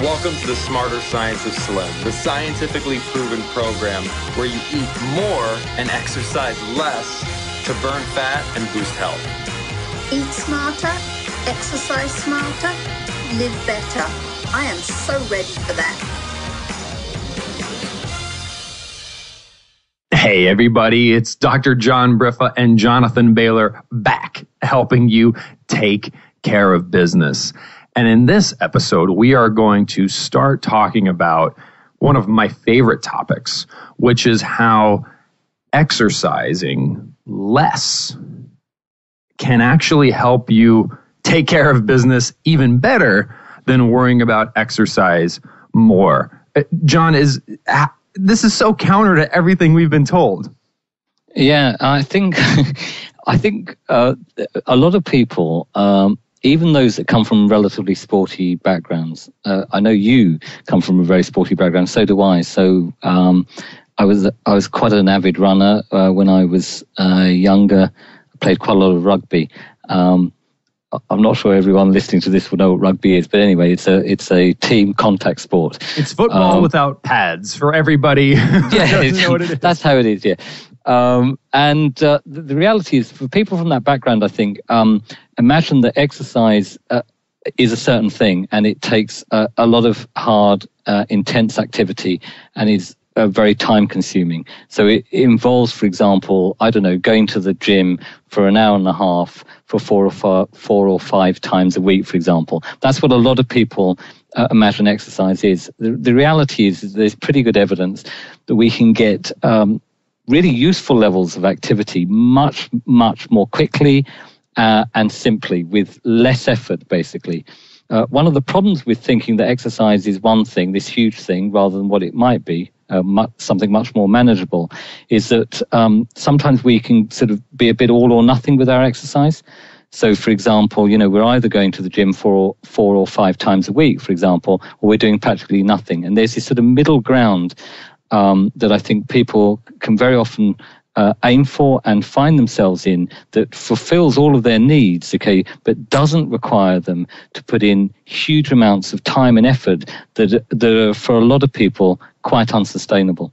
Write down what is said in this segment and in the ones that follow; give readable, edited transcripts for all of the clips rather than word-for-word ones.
Welcome to the Smarter Science of Slim, the scientifically proven program where you eat more and exercise less to burn fat and boost health. Eat smarter, exercise smarter, live better. I am so ready for that. Hey everybody, it's Dr. John Briffa and Jonathan Bailor back helping you take care of business. And in this episode, we are going to start talking about one of my favorite topics, which is how exercising less can actually help you take care of business even better than worrying about exercise more. John, this is so counter to everything we've been told. Yeah, I think a lot of people, even those that come from relatively sporty backgrounds, I know you come from a very sporty background, so do I. So I was quite an avid runner when I was younger. I played quite a lot of rugby. I'm not sure everyone listening to this will know what rugby is, but anyway, it's a team contact sport. It's football without pads for everybody. Yeah, know what it is. That's how it is. Yeah. The reality is, for people from that background, I think, imagine that exercise is a certain thing, and it takes a lot of hard, intense activity, and is very time-consuming. So it involves, for example, going to the gym for an hour and a half for four or five times a week, for example. That's what a lot of people imagine exercise is. The reality is there's pretty good evidence that we can get really useful levels of activity much, much more quickly and simply with less effort, basically. One of the problems with thinking that exercise is one thing, this huge thing, rather than what it might be, something much more manageable, is that sometimes we can sort of be a bit all or nothing with our exercise. So, for example, we're either going to the gym four or five times a week, for example, or we're doing practically nothing. And there's this sort of middle ground that I think people can very often aim for and find themselves in, that fulfills all of their needs, okay, but doesn't require them to put in huge amounts of time and effort that are, for a lot of people, quite unsustainable.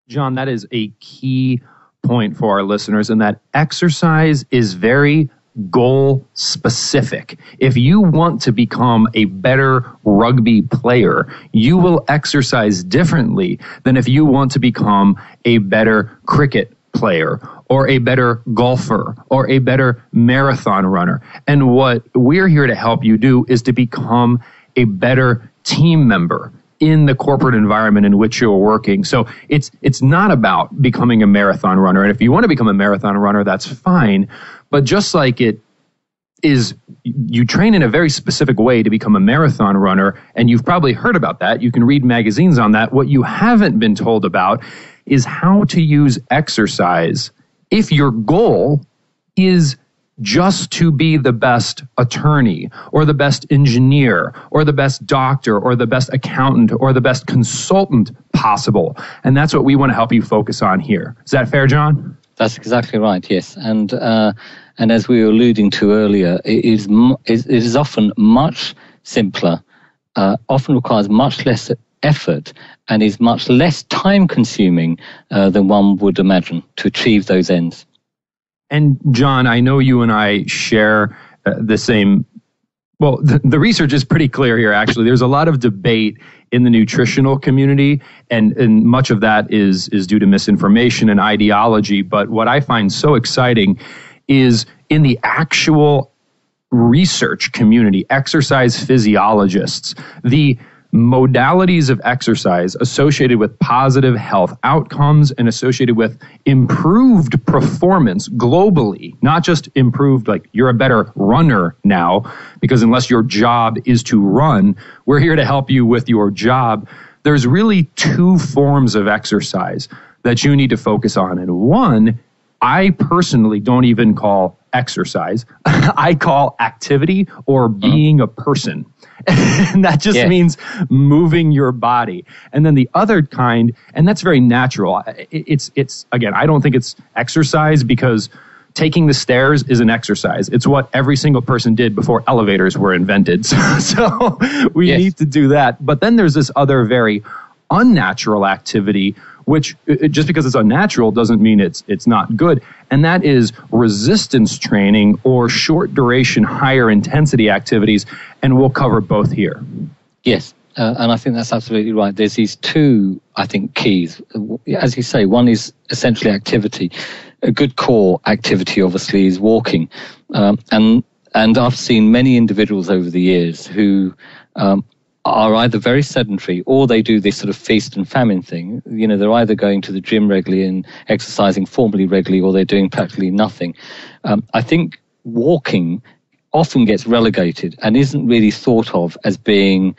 John, that is a key point for our listeners, and that exercise is very goal specific. If you want to become a better rugby player, you will exercise differently than if you want to become a better cricket player or a better golfer or a better marathon runner. And what we're here to help you do is to become a better team member in the corporate environment in which you're working. So it's not about becoming a marathon runner. And if you want to become a marathon runner, that's fine. But just like it is, you train in a very specific way to become a marathon runner, and you've probably heard about that. You can read magazines on that. What you haven't been told about is how to use exercise if your goal is just to be the best attorney or the best engineer or the best doctor or the best accountant or the best consultant possible. And that's what we want to help you focus on here. Is that fair, John? That's exactly right, yes. And as we were alluding to earlier, it is often much simpler, often requires much less effort, and is much less time-consuming than one would imagine to achieve those ends. And John, I know you and I share the same. Well, the research is pretty clear here, actually. There's a lot of debate in the nutritional community, and much of that is due to misinformation and ideology. But what I find so exciting is in the actual research community, exercise physiologists, the modalities of exercise associated with positive health outcomes and associated with improved performance globally, not just improved like you're a better runner now, because unless your job is to run, we're here to help you with your job. There's really two forms of exercise that you need to focus on. And one, I personally don't even call exercise. I call activity or being a person. And that just means moving your body. And then the other kind, and that's very natural. It's again, I don't think it's exercise because taking the stairs is an exercise. It's what every single person did before elevators were invented. So we need to do that. But then there's this other very unnatural activity, which just because it's unnatural doesn't mean it's not good. And that is resistance training or short duration, higher intensity activities. And we'll cover both here. Yes. And I think that's absolutely right. There's these two, I think, keys. As you say, one is essentially activity. A good core activity, obviously, is walking. And I've seen many individuals over the years who are either very sedentary or they do this sort of feast and famine thing. You know, they're either going to the gym regularly and exercising formally regularly, or they're doing practically nothing. I think walking often gets relegated and isn't really thought of as being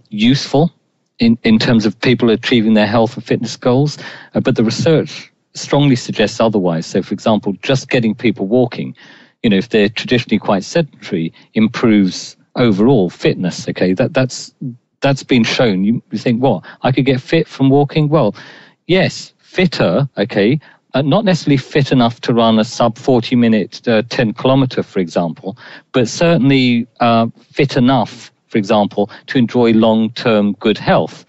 useful in terms of people achieving their health and fitness goals. But the research strongly suggests otherwise. So, for example, just getting people walking, you know, if they're traditionally quite sedentary, improves overall fitness. Okay, that's been shown. You think, what, I could get fit from walking? Well, yes, fitter. Okay, not necessarily fit enough to run a sub 40-minute 10-kilometer, for example, but certainly fit enough, for example, to enjoy long-term good health.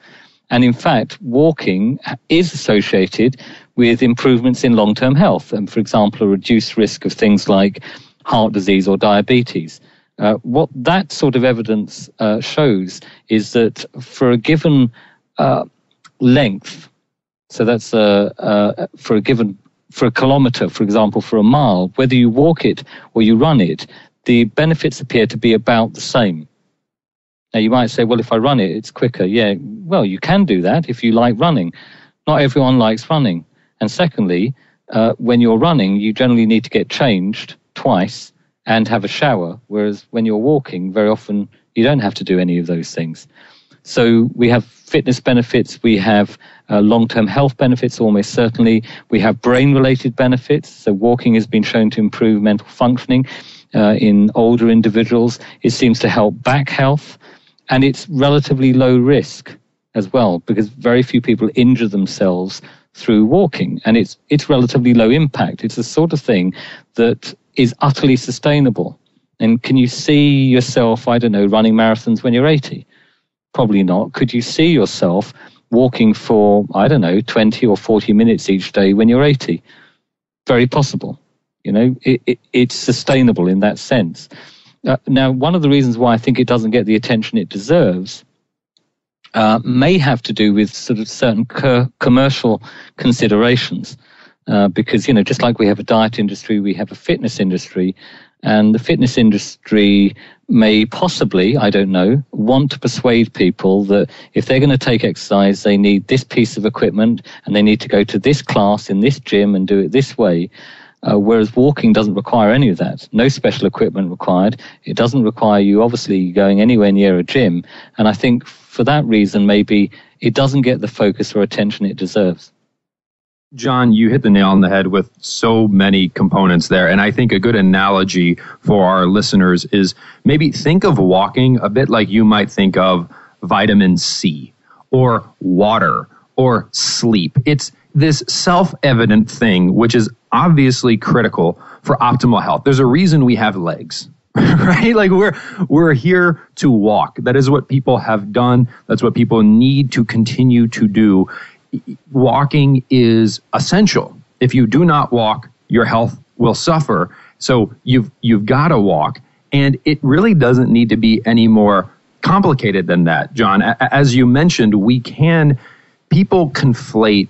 And in fact, walking is associated with improvements in long-term health, and for example, a reduced risk of things like heart disease or diabetes. What that sort of evidence shows is that for a given length, so that's for a kilometer, for example, for a mile, whether you walk it or you run it, the benefits appear to be about the same. Now, you might say, well, if I run it, it's quicker. Yeah, well, you can do that if you like running. Not everyone likes running. And secondly, when you're running, you generally need to get changed twice and have a shower, whereas when you're walking, very often you don't have to do any of those things. So we have fitness benefits, we have long-term health benefits, almost certainly. We have brain-related benefits. So walking has been shown to improve mental functioning in older individuals. It seems to help back health, and it's relatively low risk as well, because very few people injure themselves through walking, and it's relatively low impact. It's the sort of thing that is utterly sustainable. And can you see yourself, I don't know, running marathons when you're 80? Probably not. Could you see yourself walking for, I don't know, 20 or 40 minutes each day when you're 80? Very possible. You know, it's sustainable in that sense. Now, one of the reasons why I think it doesn't get the attention it deserves may have to do with sort of certain commercial considerations. Because, you know, just like we have a diet industry, we have a fitness industry, and the fitness industry may possibly, I don't know, want to persuade people that if they're going to take exercise, they need this piece of equipment and they need to go to this class in this gym and do it this way. Whereas walking doesn't require any of that. No special equipment required. It doesn't require you obviously going anywhere near a gym. And I think for that reason, maybe it doesn't get the focus or attention it deserves. John, you hit the nail on the head with so many components there. And I think a good analogy for our listeners is maybe think of walking a bit like you might think of vitamin C or water or sleep. It's this self-evident thing, which is obviously critical for optimal health. There's a reason we have legs, right? Like we're here to walk. That is what people have done. That's what people need to continue to do. Walking is essential. If you do not walk, your health will suffer. So you've got to walk. And it really doesn't need to be any more complicated than that, John. As you mentioned, people conflate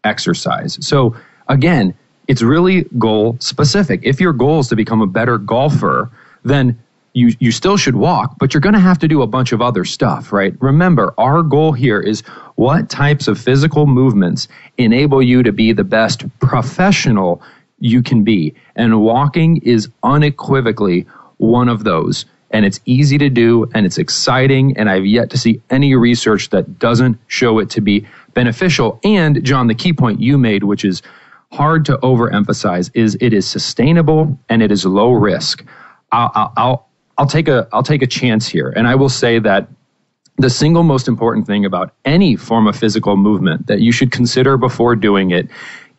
exercise. So again, it's really goal specific. If your goal is to become a better golfer, then you still should walk, but you're going to have to do a bunch of other stuff, right? Remember, our goal here is what types of physical movements enable you to be the best professional you can be. And walking is unequivocally one of those. And it's easy to do, and it's exciting, and I've yet to see any research that doesn't show it to be beneficial. And, John, the key point you made, which is hard to overemphasize, is it is sustainable and it is low risk. I'll take a chance here, and I will say that the single most important thing about any form of physical movement that you should consider before doing it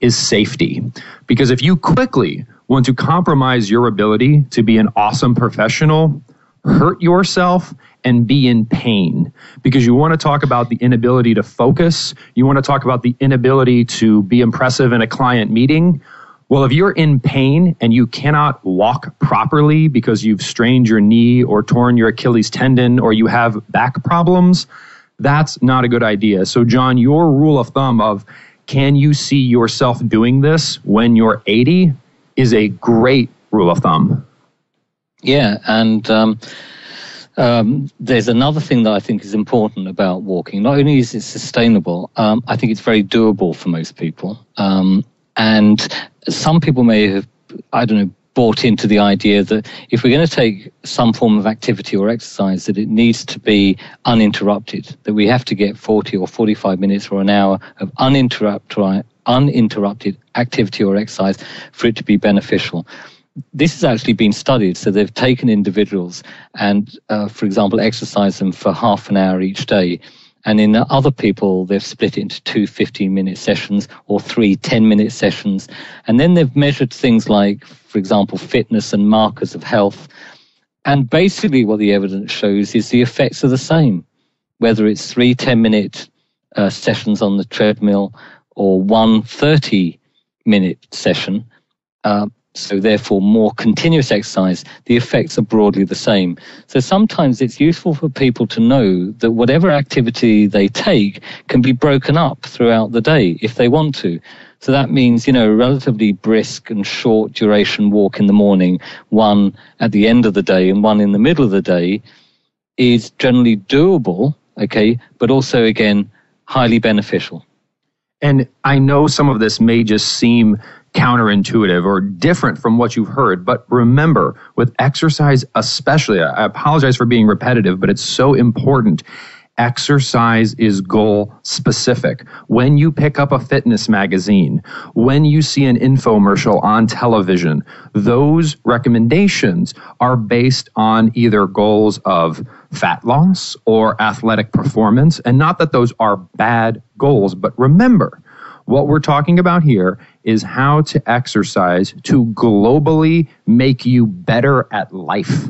is safety. Because if you quickly want to compromise your ability to be an awesome professional, hurt yourself, and be in pain, because you want to talk about the inability to focus, you want to talk about the inability to be impressive in a client meeting. Well, if you're in pain and you cannot walk properly because you've strained your knee or torn your Achilles tendon or you have back problems, that's not a good idea. So, John, your rule of thumb of can you see yourself doing this when you're 80 is a great rule of thumb. Yeah, and there's another thing that I think is important about walking. Not only is it sustainable, I think it's very doable for most people. And some people may have, bought into the idea that if we're going to take some form of activity or exercise, that it needs to be uninterrupted, that we have to get 40 or 45 minutes or an hour of uninterrupted activity or exercise for it to be beneficial. This has actually been studied. So they've taken individuals and, for example, exercised them for half an hour each day. And in other people, they've split it into 2 15-minute sessions or 3 10-minute sessions. And then they've measured things like, for example, fitness and markers of health. And basically what the evidence shows is the effects are the same, whether it's 3 10-minute sessions on the treadmill or 1 30-minute session. So therefore, more continuous exercise, the effects are broadly the same. So sometimes it's useful for people to know that whatever activity they take can be broken up throughout the day if they want to. So that means, a relatively brisk and short duration walk in the morning, one at the end of the day and one in the middle of the day is generally doable, okay, but also, again, highly beneficial. And I know some of this may just seem counterintuitive or different from what you've heard. But remember, with exercise especially, I apologize for being repetitive, but it's so important. Exercise is goal specific. When you pick up a fitness magazine, when you see an infomercial on television, those recommendations are based on either goals of fat loss or athletic performance. And not that those are bad goals, but remember, what we're talking about here is how to exercise to globally make you better at life,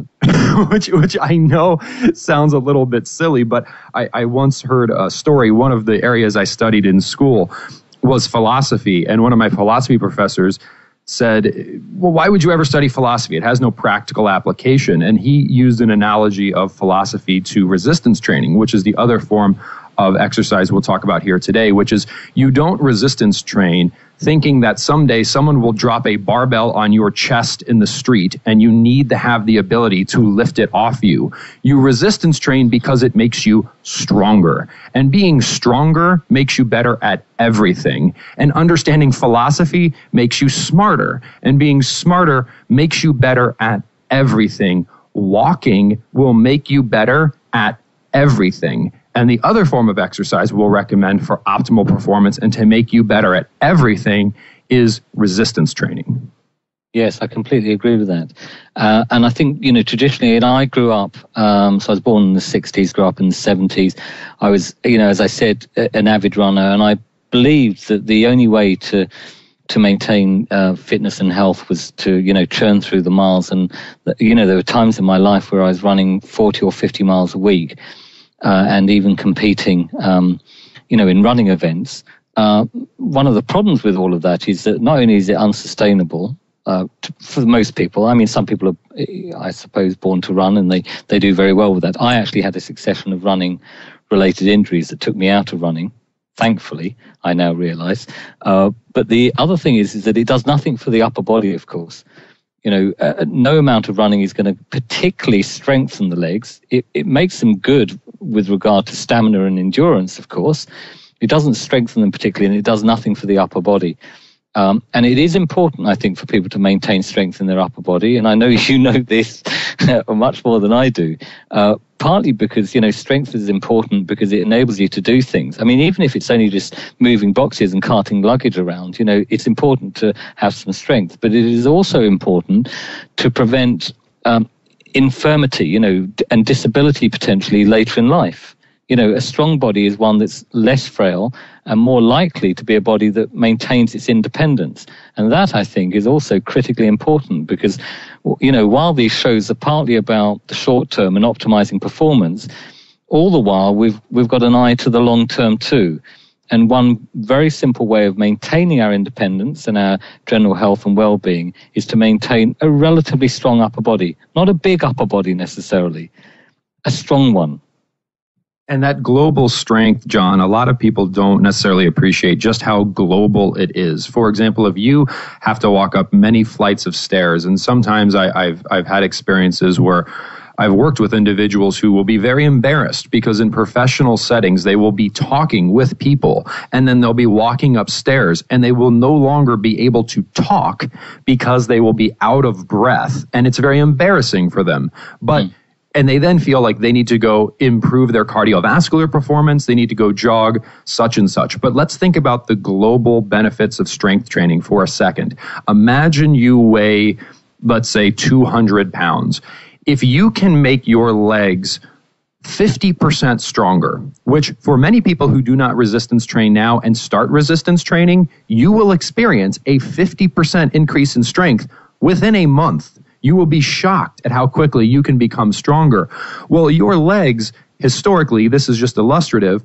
which I know sounds a little bit silly, but I once heard a story. One of the areas I studied in school was philosophy, and one of my philosophy professors said, well, why would you ever study philosophy? It has no practical application. And he used an analogy of philosophy to resistance training, which is the other form of exercise we'll talk about here today, which is you don't resistance train thinking that someday someone will drop a barbell on your chest in the street and you need to have the ability to lift it off you. You resistance train because it makes you stronger. And being stronger makes you better at everything. And understanding philosophy makes you smarter. And being smarter makes you better at everything. Walking will make you better at everything. And the other form of exercise we'll recommend for optimal performance and to make you better at everything is resistance training. Yes, I completely agree with that. And I think, traditionally, and I grew up, so I was born in the 60s, grew up in the 70s. I was, as I said, an avid runner, and I believed that the only way to maintain fitness and health was to, churn through the miles. And, there were times in my life where I was running 40 or 50 miles a week. And even competing, in running events. One of the problems with all of that is that not only is it unsustainable for most people. I mean, some people are, I suppose, born to run and they do very well with that. I actually had a succession of running-related injuries that took me out of running. Thankfully, I now realize. But the other thing is that it does nothing for the upper body, of course. No amount of running is going to particularly strengthen the legs. It makes them good with regard to stamina and endurance, of course. It doesn't strengthen them particularly, and it does nothing for the upper body. And it is important, I think, for people to maintain strength in their upper body. And I know you know this much more than I do, partly because, strength is important because it enables you to do things. I mean, even if it's only just moving boxes and carting luggage around, it's important to have some strength. But it is also important to prevent infirmity, and disability potentially later in life. A strong body is one that's less frail and more likely to be a body that maintains its independence. And that, I think, is also critically important because, while these shows are partly about the short term and optimizing performance, all the while we've got an eye to the long term too. And one very simple way of maintaining our independence and our general health and well-being is to maintain a relatively strong upper body, not a big upper body necessarily, a strong one. And that global strength, John, a lot of people don't necessarily appreciate just how global it is. For example, if you have to walk up many flights of stairs, and sometimes I've had experiences where I've worked with individuals who will be very embarrassed because in professional settings, they will be talking with people and then they'll be walking upstairs and they will no longer be able to talk because they will be out of breath. And it's very embarrassing for them. And they then feel like they need to go improve their cardiovascular performance. They need to go jog such and such. But let's think about the global benefits of strength training for a second. Imagine you weigh, let's say, 200 pounds. If you can make your legs 50% stronger, which for many people who do not resistance train now and start resistance training, you will experience a 50% increase in strength within a month. You will be shocked at how quickly you can become stronger. Well, your legs, historically, this is just illustrative,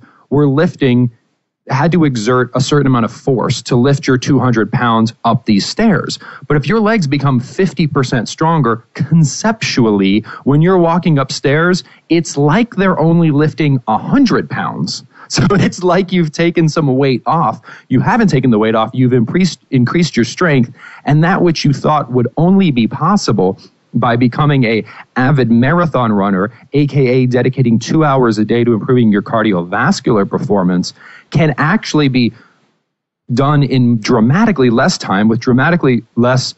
had to exert a certain amount of force to lift your 200 pounds up these stairs. But if your legs become 50% stronger, conceptually, when you're walking upstairs, it's like they're only lifting 100 pounds. So it's like you've taken some weight off. You haven't taken the weight off. You've increased your strength. And that which you thought would only be possible by becoming an avid marathon runner, aka dedicating 2 hours a day to improving your cardiovascular performance, can actually be done in dramatically less time with dramatically less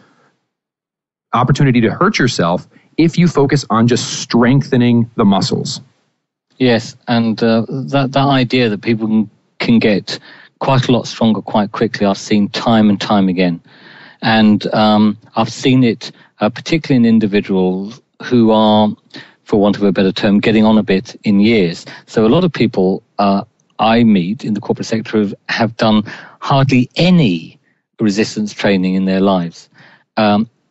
opportunity to hurt yourself if you focus on just strengthening the muscles. Yes, and that idea that people can get quite a lot stronger quite quickly, I've seen time and time again. And I've seen it particularly in individuals who are, for want of a better term, getting on a bit in years. So a lot of people I meet in the corporate sector have done hardly any resistance training in their lives.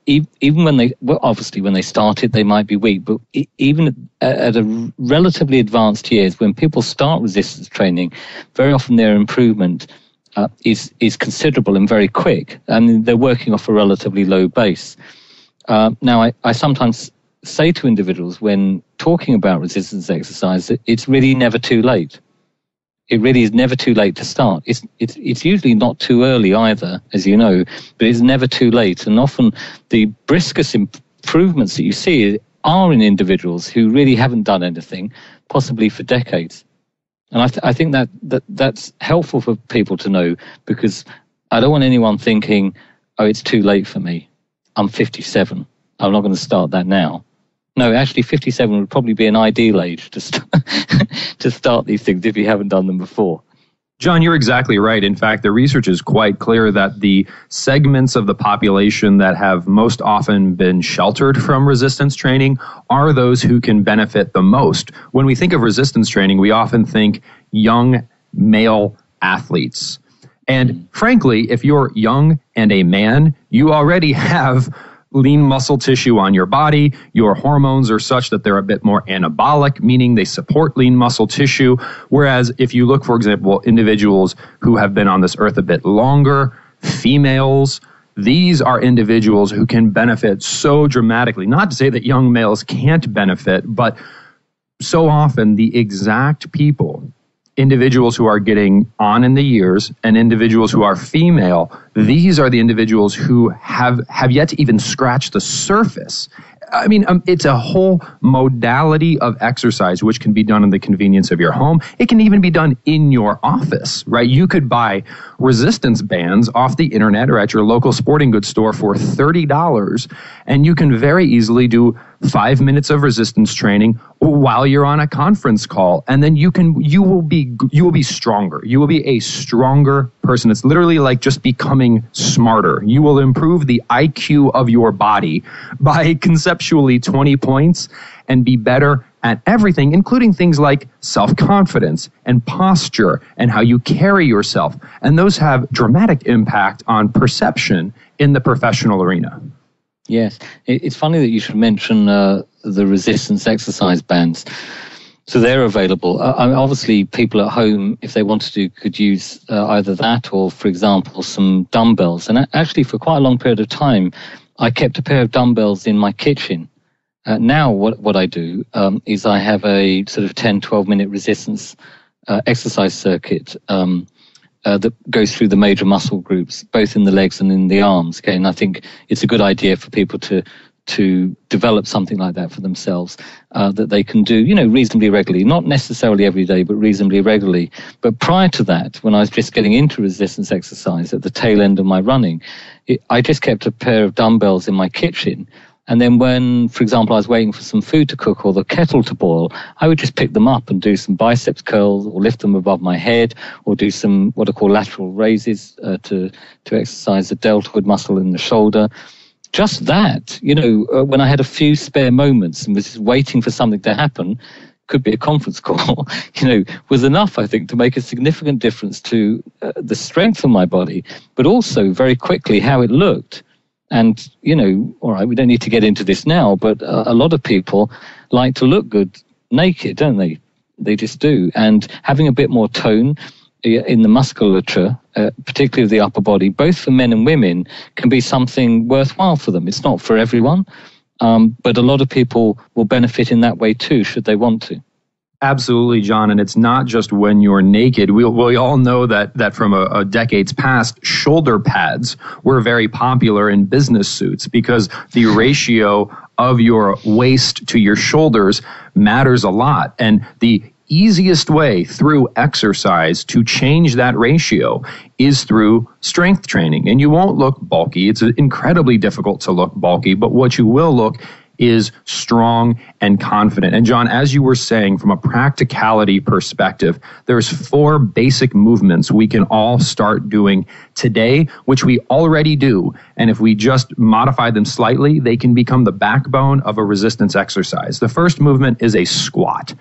Even when they started, they might be weak, but even at a relatively advanced years, when people start resistance training, very often their improvement is considerable and very quick, and they're working off a relatively low base. Now, I sometimes say to individuals when talking about resistance exercise that it's really never too late. It really is never too late to start. It's usually not too early either, as you know, but it's never too late. And often the briskest improvements that you see are in individuals who really haven't done anything, possibly for decades. And I think that's helpful for people to know, because I don't want anyone thinking, oh, it's too late for me. I'm 57. I'm not going to start that now. No, actually, 57 would probably be an ideal age to start these things if you haven't done them before. John, you're exactly right. In fact, the research is quite clear that the segments of the population that have most often been sheltered from resistance training are those who can benefit the most. When we think of resistance training, we often think young male athletes. And frankly, if you're young and a man, you already have lean muscle tissue on your body. Your hormones are such that they're a bit more anabolic, meaning they support lean muscle tissue. Whereas if you look, for example, individuals who have been on this earth a bit longer, females, these are individuals who can benefit so dramatically. Not to say that young males can't benefit, but so often the exact people, individuals who are getting on in the years and individuals who are female, these are the individuals who have yet to even scratch the surface. I mean, it's a whole modality of exercise which can be done in the convenience of your home. It can even be done in your office, right? You could buy resistance bands off the internet or at your local sporting goods store for $30, and you can very easily do 5 minutes of resistance training while you're on a conference call, and then you will be stronger. You will be a stronger person. It's literally like just becoming smarter. You will improve the IQ of your body by conceptually 20 points and be better at everything, including things like self-confidence and posture and how you carry yourself. And those have dramatic impact on perception in the professional arena. Yes. It's funny that you should mention the resistance exercise bands. So they're available. Obviously, people at home, if they wanted to, could use either that or, for example, some dumbbells. And actually, for quite a long period of time, I kept a pair of dumbbells in my kitchen. Now what I do is I have a sort of 10, 12-minute resistance exercise circuit that goes through the major muscle groups, both in the legs and in the arms. Okay, and I think it's a good idea for people to develop something like that for themselves that they can do, reasonably regularly, not necessarily every day, but reasonably regularly. But prior to that, when I was just getting into resistance exercise at the tail end of my running, I just kept a pair of dumbbells in my kitchen. And then when, for example, I was waiting for some food to cook or the kettle to boil, I would just pick them up and do some biceps curls or lift them above my head or do some what are called lateral raises to exercise the deltoid muscle in the shoulder. Just that, when I had a few spare moments and was just waiting for something to happen, could be a conference call, was enough, I think, to make a significant difference to the strength of my body, but also very quickly how it looked. And, all right, we don't need to get into this now, but a lot of people like to look good naked, don't they? They just do. And having a bit more tone in the musculature, particularly of the upper body, both for men and women, can be something worthwhile for them. It's not for everyone, but a lot of people will benefit in that way too, should they want to. Absolutely, John. And it's not just when you're naked. We all know that from a decades past, shoulder pads were very popular in business suits because the ratio of your waist to your shoulders matters a lot. And the easiest way through exercise to change that ratio is through strength training. And you won't look bulky. It's incredibly difficult to look bulky, but what you will look is strong and confident. And John, as you were saying, from a practicality perspective, there's 4 basic movements we can all start doing today, which we already do. And if we just modify them slightly, they can become the backbone of a resistance exercise. The first movement is a squat.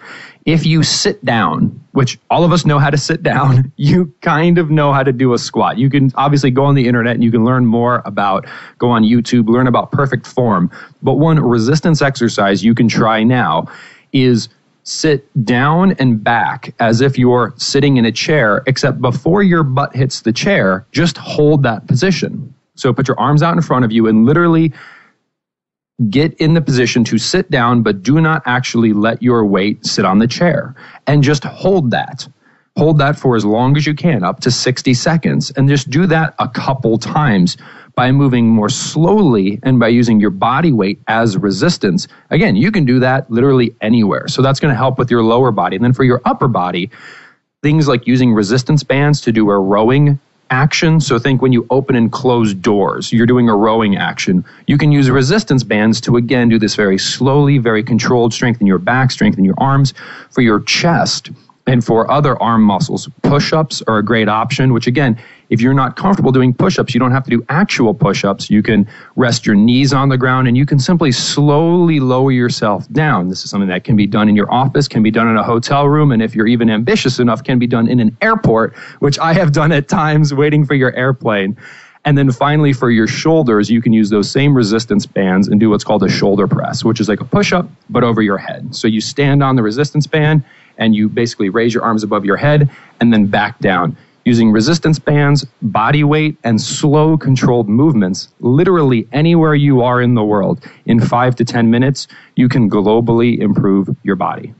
If you sit down, which all of us know how to sit down, you kind of know how to do a squat. You can obviously go on the internet and you can learn more go on YouTube, learn about perfect form. But one resistance exercise you can try now is sit down and back as if you're sitting in a chair, except before your butt hits the chair, just hold that position. So put your arms out in front of you and literally get in the position to sit down, but do not actually let your weight sit on the chair. And just hold that. Hold that for as long as you can, up to 60 seconds. And just do that a couple times by moving more slowly and by using your body weight as resistance. Again, you can do that literally anywhere. So that's going to help with your lower body. And then for your upper body, things like using resistance bands to do a rowing action. So think when you open and close doors, you're doing a rowing action. You can use resistance bands to, again, do this very slowly, very controlled, strengthen your back, strengthen your arms. For your chest and for other arm muscles, push-ups are a great option, which again, if you're not comfortable doing push-ups, you don't have to do actual push-ups. You can rest your knees on the ground and you can simply slowly lower yourself down. This is something that can be done in your office, can be done in a hotel room, and if you're even ambitious enough, can be done in an airport, which I have done at times waiting for your airplane. And then finally, for your shoulders, you can use those same resistance bands and do what's called a shoulder press, which is like a push-up, but over your head. So you stand on the resistance band and you basically raise your arms above your head and then back down. Using resistance bands, body weight, and slow controlled movements, literally anywhere you are in the world, in 5 to 10 minutes, you can globally improve your body.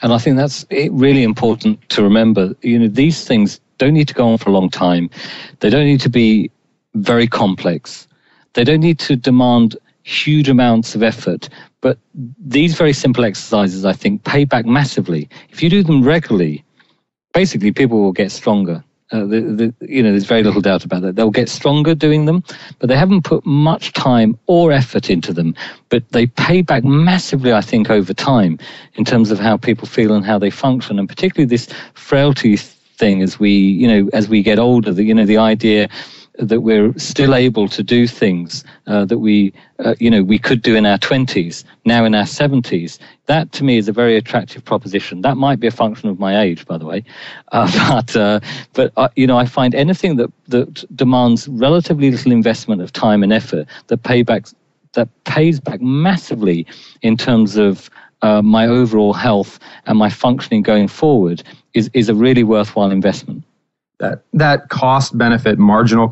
And I think that's really important to remember. These things don't need to go on for a long time. They don't need to be very complex. They don't need to demand huge amounts of effort. But these very simple exercises, I think, pay back massively. If you do them regularly, basically people will get stronger. There's very little doubt about that. They'll get stronger doing them, but they haven't put much time or effort into them. But they pay back massively, I think, over time in terms of how people feel and how they function, and particularly this frailty thing as we get older. The idea that we're still able to do things that we could do in our 20s, now in our 70s. That to me is a very attractive proposition. That might be a function of my age, by the way, but I find anything that demands relatively little investment of time and effort that pays back massively in terms of my overall health and my functioning going forward is a really worthwhile investment. That cost benefit, marginal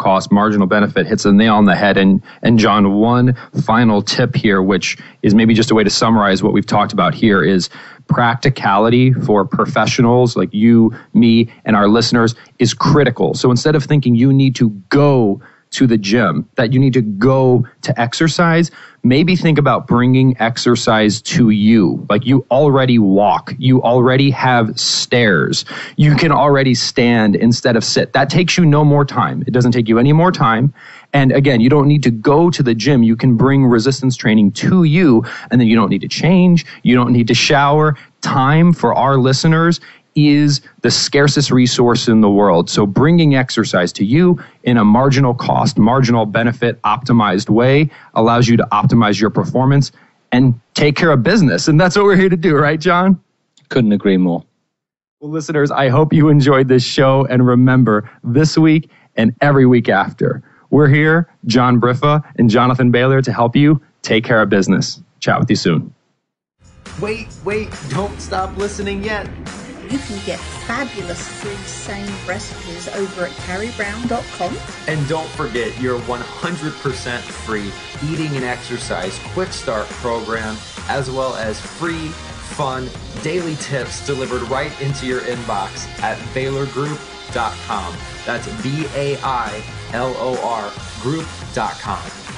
benefit hits a nail on the head. And John, one final tip here, which is maybe just a way to summarize what we've talked about here, is practicality for professionals like you, me, and our listeners is critical. So instead of thinking you need to go to the gym, that you need to go to exercise, maybe think about bringing exercise to you. Like you already walk, you already have stairs, you can already stand instead of sit. That takes you no more time. It doesn't take you any more time. And again, you don't need to go to the gym. You can bring resistance training to you, and then you don't need to change. You don't need to shower. Time for our listeners is the scarcest resource in the world. So bringing exercise to you in a marginal cost, marginal benefit, optimized way allows you to optimize your performance and take care of business. And that's what we're here to do, right, John? Couldn't agree more. Well, listeners, I hope you enjoyed this show. And remember, this week and every week after, we're here, John Briffa and Jonathan Bailor, to help you take care of business. Chat with you soon. Wait, don't stop listening yet. You can get fabulous free SANE recipes over at carriebrown.com. And don't forget your 100% free eating and exercise quick start program, as well as free, fun, daily tips delivered right into your inbox at bailorgroup.com. That's BAILOR group.com.